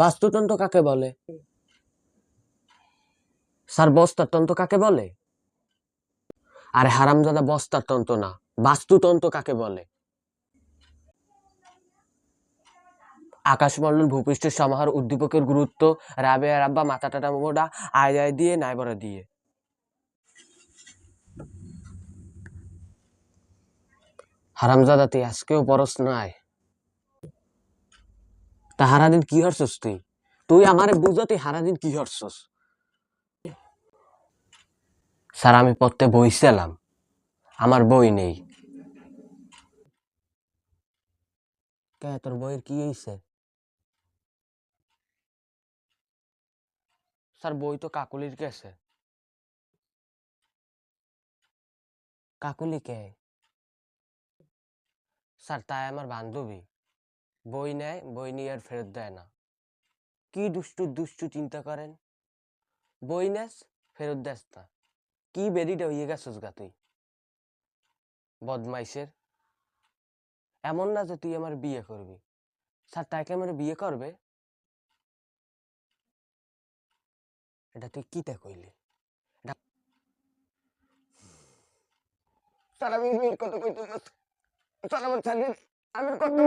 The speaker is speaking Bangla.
বাস্তুতন্ত্র কাকে বলে? স্যার বস্তার তন্ত্র কাকে বলে? আরে হারামজাদা, বস্তার তন্ত্র না, বাস্তুতন্ত্র কাকে বলে? আকাশমণ্ডল ভূপৃষ্ঠের সমাহার, উদ্দীপকের গুরুত্ব, রাবেয়া রাব্বা মাথা টাটা মোটা, আয় আয় দিয়ে নাই বড় দিয়ে। হারামজাদা তুই আজকেও পরস নাই? তা হারাদিন কি হরছস তুই? তুই আমারে বুঝা, তুই হারাদিন কি হরছস? স্যার আমি পড়তে বইছিলাম, আমার বই নেই। কে তোর বইয়ের কি হইছে? স্যার বই তো কাকুলির কাছে। কাকুলি কে? স্যার তাই আমার বান্ধবী। বই নেয়, বই নিয়ে আর ফেরত দেয় না। কি দুষ্টু দুষ্টু চিন্তা করেন। বই নেস, ফেরত দেস না। কি বেরিটা হইয়ে গেছিস গা তুই, বদমাইশের। এমন না যে তুই আমার বিয়ে করবি। স্যার তাকে আমার বিয়ে করবে? এটা তুই কিটা কইলি? স্যার আমি বিয়ের কথা কইতে, স্যার আমার ছেলে, আমি করতে